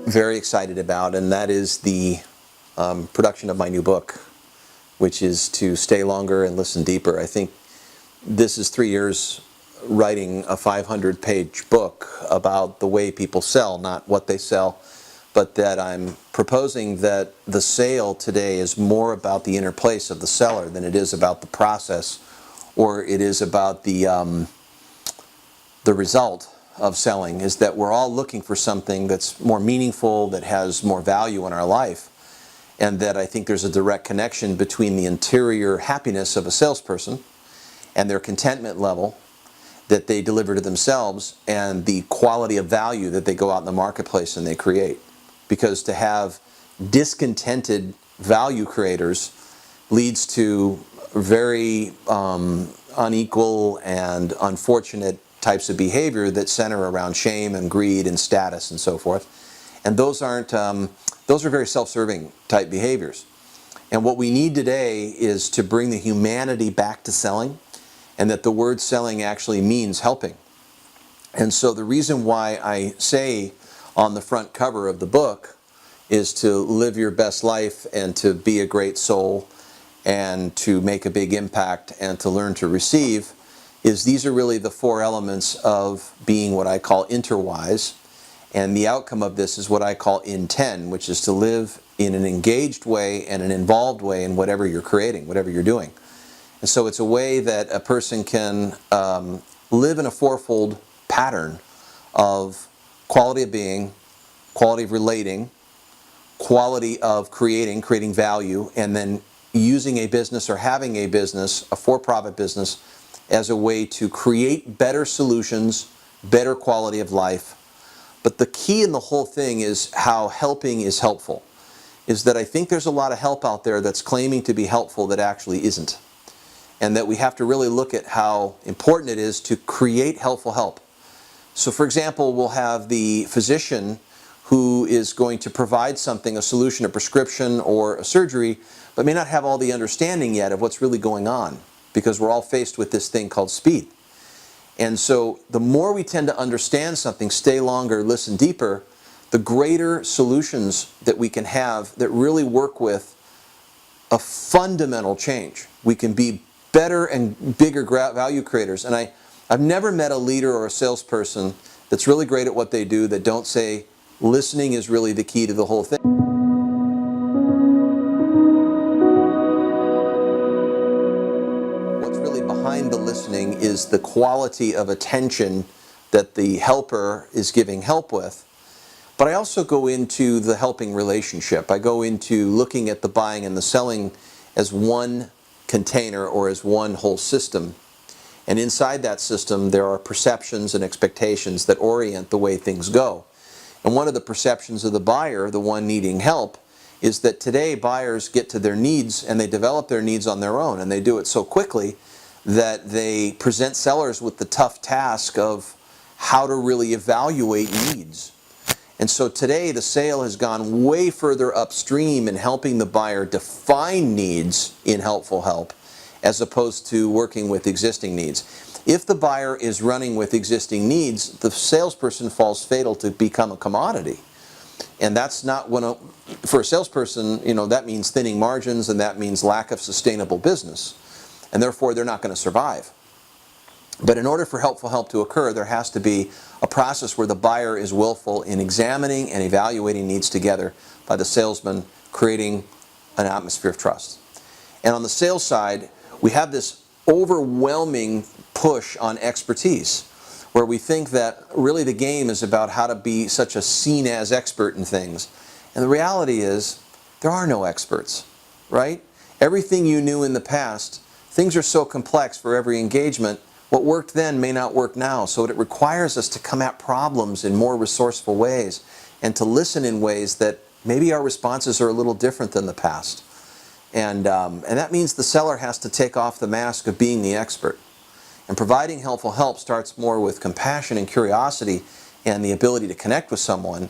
very excited about, and that is the production of my new book, which is To Stay Longer and Listen Deeper. I think this is 3 years writing a 500-page book about the way people sell, not what they sell, but that I'm proposing that the sale today is more about the inner place of the seller than it is about the process, or it is about the result of selling. Is that we're all looking for something that's more meaningful, that has more value in our life, and that I think there's a direct connection between the interior happiness of a salesperson and their contentment level that they deliver to themselves and the quality of value that they go out in the marketplace and they create. Because to have discontented value creators leads to very unequal and unfortunate types of behavior that center around shame and greed and status and so forth. And those are very self-serving type behaviors. And what we need today is to bring the humanity back to selling, and that the word selling actually means helping. And so the reason why I say on the front cover of the book is to live your best life and to be a great soul and to make a big impact and to learn to receive is these are really the 4 elements of being what I call interwise. And the outcome of this is what I call in-10, which is to live in an engaged way and an involved way in whatever you're creating, whatever you're doing. And so it's a way that a person can live in a 4-fold pattern of quality of being, quality of relating, quality of creating value, and then using a business or having a business, a for-profit business, as a way to create better solutions, better quality of life. But the key in the whole thing is how helping is helpful. Is that I think there's a lot of help out there that's claiming to be helpful that actually isn't. And that we have to really look at how important it is to create helpful help. So for example, we'll have the physician who is going to provide something, a solution, a prescription, or a surgery, but may not have all the understanding yet of what's really going on, because we're all faced with this thing called speed. And so the more we tend to understand something, stay longer, listen deeper, the greater solutions that we can have that really work with a fundamental change. We can be better and bigger value creators. And I've never met a leader or a salesperson that's really great at what they do that don't say listening is really the key to the whole thing. What's really behind the listening is the quality of attention that the helper is giving help with. But I also go into the helping relationship. I go into looking at the buying and the selling as one container or as one whole system. And inside that system there are perceptions and expectations that orient the way things go. And one of the perceptions of the buyer, the one needing help, is that today buyers get to their needs and they develop their needs on their own, and they do it so quickly that they present sellers with the tough task of how to really evaluate needs. And so today the sale has gone way further upstream in helping the buyer define needs in helpful help as opposed to working with existing needs. If the buyer is running with existing needs, the salesperson falls fatal to become a commodity. And that's not for a salesperson, that means thinning margins, and that means lack of sustainable business. And therefore they're not going to survive. But in order for helpful help to occur, there has to be a process where the buyer is willful in examining and evaluating needs together by the salesman, creating an atmosphere of trust. And on the sales side, we have this overwhelming push on expertise, where we think that really the game is about how to be such a seen-as expert in things. And the reality is, there are no experts, right? Everything you knew in the past, things are so complex for every engagement. What worked then may not work now, so it requires us to come at problems in more resourceful ways and to listen in ways that maybe our responses are a little different than the past. And that means the seller has to take off the mask of being the expert. And providing helpful help starts more with compassion and curiosity and the ability to connect with someone,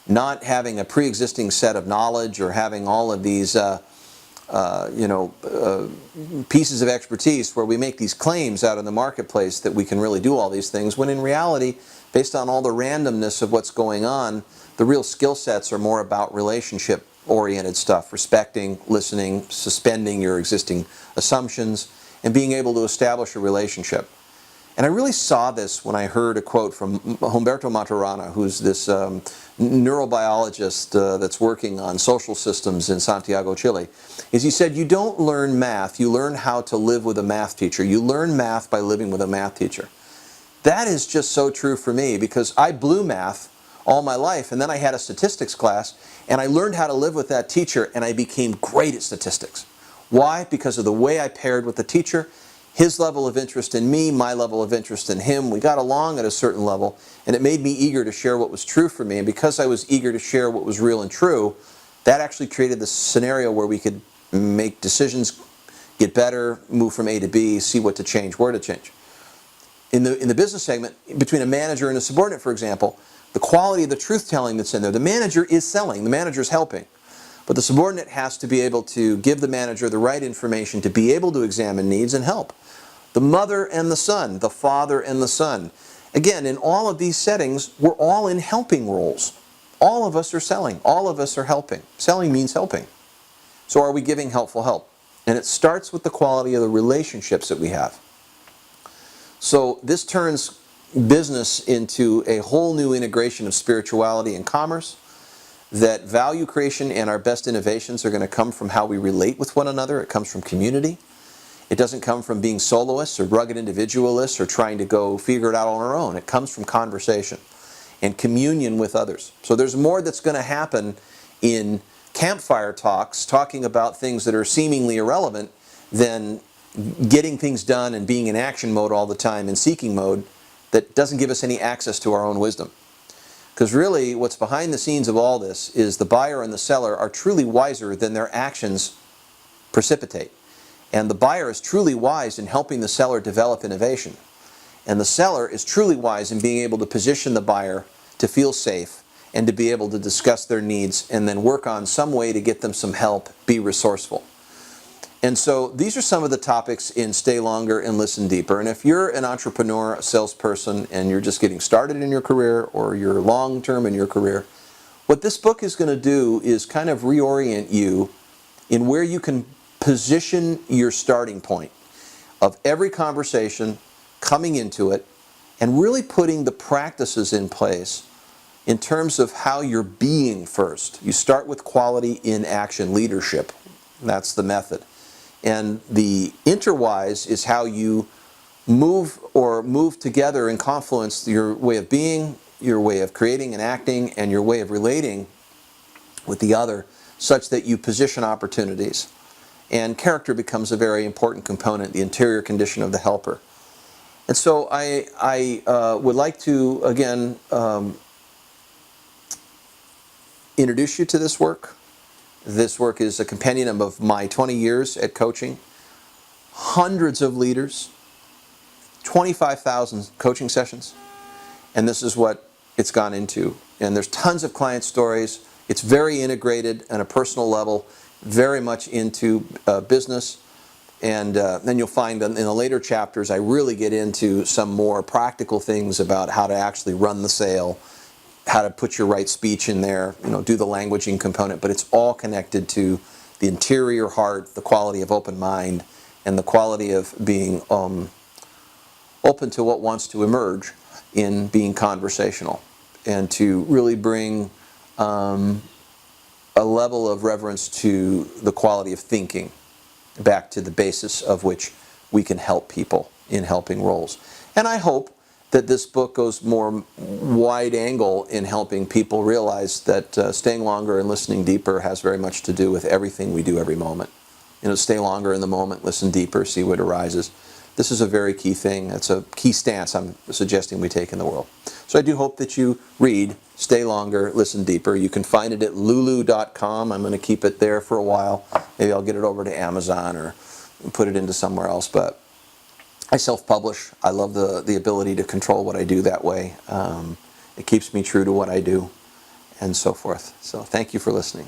not having a pre-existing set of knowledge or having all of these pieces of expertise where we make these claims out in the marketplace that we can really do all these things, when in reality, based on all the randomness of what's going on, the real skill sets are more about relationship-oriented stuff, respecting, listening, suspending your existing assumptions, and being able to establish a relationship. And I really saw this when I heard a quote from Humberto Maturana, who's this neurobiologist that's working on social systems in Santiago, Chile. Is he said, you don't learn math, you learn how to live with a math teacher. You learn math by living with a math teacher. That is just so true for me, because I blew math all my life, and then I had a statistics class, and I learned how to live with that teacher, and I became great at statistics. Why? Because of the way I paired with the teacher, his level of interest in me, my level of interest in him. We got along at a certain level, and it made me eager to share what was true for me. And because I was eager to share what was real and true, that actually created this scenario where we could make decisions, get better, move from A to B, see what to change, where to change. In the business segment, between a manager and a subordinate, for example, the quality of the truth-telling that's in there, the manager is selling, the manager is helping. But the subordinate has to be able to give the manager the right information to be able to examine needs and help. The mother and the son, the father and the son. Again, in all of these settings, we're all in helping roles. All of us are selling. All of us are helping. Selling means helping. So are we giving helpful help? And it starts with the quality of the relationships that we have. So this turns business into a whole new integration of spirituality and commerce, that value creation and our best innovations are going to come from how we relate with one another. It comes from community. It doesn't come from being soloists or rugged individualists or trying to go figure it out on our own. It comes from conversation and communion with others. So there's more that's going to happen in campfire talks, talking about things that are seemingly irrelevant, than getting things done and being in action mode all the time, in seeking mode, that doesn't give us any access to our own wisdom. Because really, what's behind the scenes of all this is the buyer and the seller are truly wiser than their actions precipitate. And the buyer is truly wise in helping the seller develop innovation. And the seller is truly wise in being able to position the buyer to feel safe and to be able to discuss their needs and then work on some way to get them some help, be resourceful. And so these are some of the topics in Stay Longer and Listen Deeper. And if you're an entrepreneur, a salesperson, and you're just getting started in your career, or you're long-term in your career, what this book is going to do is kind of reorient you in where you can position your starting point of every conversation, coming into it, and really putting the practices in place in terms of how you're being first. You start with quality in action, leadership. That's the method. And the interwise is how you move together and confluence your way of being, your way of creating and acting, and your way of relating with the other, such that you position opportunities. And character becomes a very important component, the interior condition of the helper. And so I would like to, again, introduce you to this work. This work is a compendium of my 20 years at coaching, hundreds of leaders, 25,000 coaching sessions, and this is what it's gone into. And there's tons of client stories. It's very integrated on a personal level, very much into business. And then you'll find in the later chapters I really get into some more practical things about how to actually run the sale, how to put your right speech in there, do the languaging component, but it's all connected to the interior heart, the quality of open mind, and the quality of being open to what wants to emerge in being conversational, and to really bring a level of reverence to the quality of thinking, back to the basis of which we can help people in helping roles. And I hope that this book goes more wide angle in helping people realize that staying longer and listening deeper has very much to do with everything we do every moment. Stay longer in the moment, listen deeper, see what arises. This is a very key thing. It's a key stance I'm suggesting we take in the world. So I do hope that you read Stay Longer, Listen Deeper. You can find it at lulu.com. I'm going to keep it there for a while. Maybe I'll get it over to Amazon or put it into somewhere else. But I self-publish. I love the ability to control what I do that way. It keeps me true to what I do, and so forth. So thank you for listening.